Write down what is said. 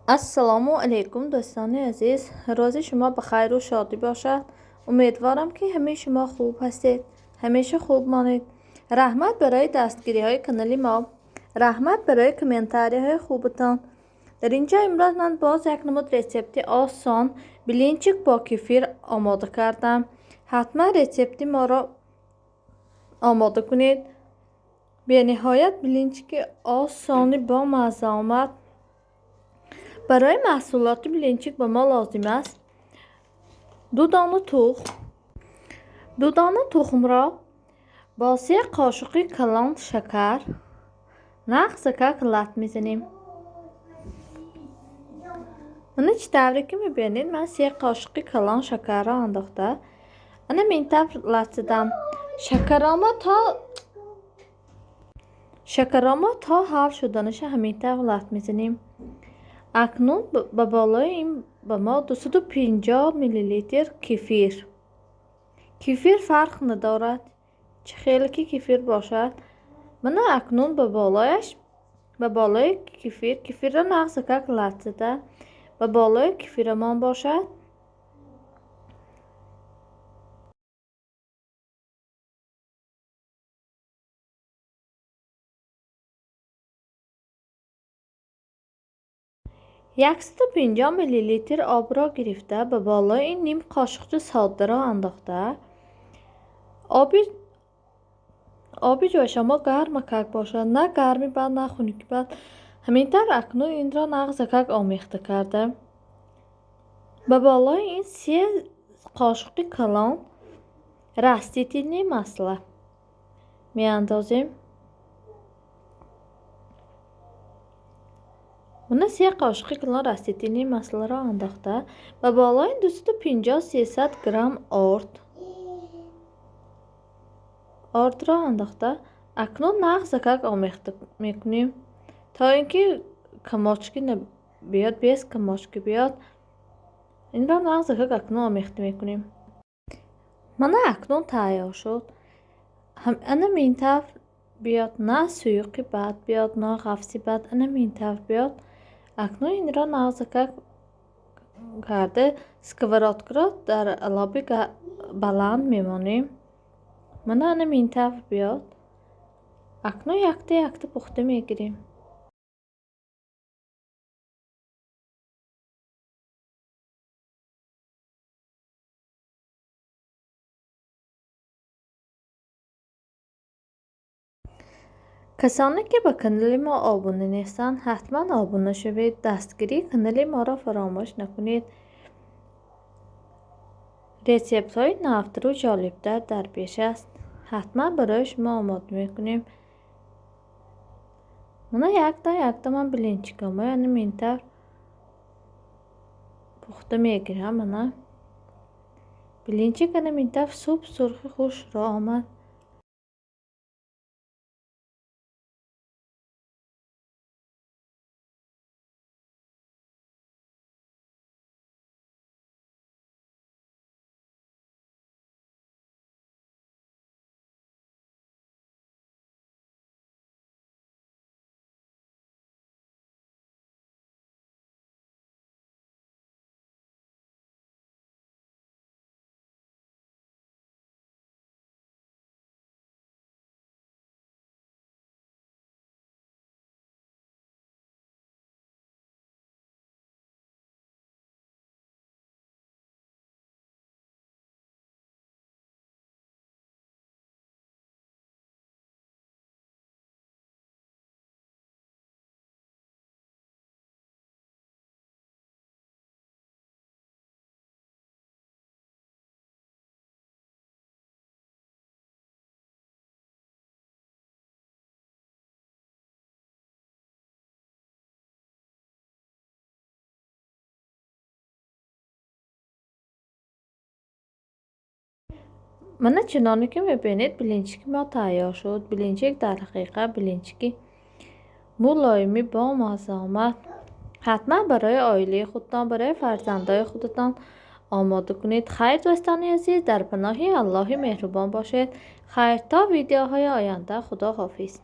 السلام علیکم دوستان عزیز، روز شما بخیر و شادی باشد. امیدوارم که همه شما خوب هستید، همیشه خوب مانید. رحمت برای دستگیری های کانال ما، رحمت برای کامنتاری های خوبتان. در اینجا امروز من باز یک نمود رسپت آسان بلینچیک با کفیر آماده کردم. حتما رسپت ما را آماده کنید. به نهایت بلینچیک آسانی با مزه آمد. برای محصولات بلینچیک به ما لازم است دو دانه تخم را با 3 قاشق کلان شکر نقص کک لط میزنیم. من طوری که میبینید من 3 قاشق کلان شکر را انداخته من این طور لط زدم. شکرامو تا حل شدنش همین طور لط میزنیم. اکنون به بالای این به ما 250 میلی لیتر کفیر فرق ندارد چه خیلی که کفیر باشد. من اکنون به بالای کفیر را نقص کک لط زده به بالای کفیرمان باشد. یکصد و 50 میلی لیتر آب را گرفته به بالای این نیم قاشقچه ساده را انداخته. آبی جای شما گرم کک باشد، نه گرمی بد نه خنکی بد. همینطور اکنون این را نقض کک آمیخته کرده به بالای این 3 قاشق کلان رستیتینی مسله می اندازیم. من 3 قاشق کلان رستیتینی مسله را انداخته به بالای 250-300 گرم آرد را انداخته. اکنون نقض کک آمیخته میکنیم تا اینکه کماچکی بیاد، 20 کماچکی بیاد. این را نقض کک اکنون آمیخته میکنیم. من اکنون تیار شد. انم این طور بیاد، نه سویقی بد بیاد نه غفصی بد، انم این طور بیاد. اکنون این را نقض کک کرده سکوراتک را در لابی بلند میمانیم. من انم این طور بیاد. اکنون یکته پخته میگیریم. کسانی که به کانال ما آبونه نیستند حتما آبونه شوید. دستگیری کانال ما را فراموش نکنید. رسپت های نوتر و جالبتر در پیش است، حتما برای شما آماده میکنیم. من یک من بلینچیکم یعنی این طور پخته میگیرم. من بلینچیک این طور سوپ سرخ خوش را آمد. من چنانی که میبینید بلینچیک ما تیار شد. بلینچیک در حقیقت بلینچیک ملایمی با مزه آمد. حتما برای عائله خودتان، برای فرزندای خودتان آماده کنید. خیر دوستان عزیز، در پناه الله مهربان باشید. خیر تا ویدیوهای آینده. خدا حافظ.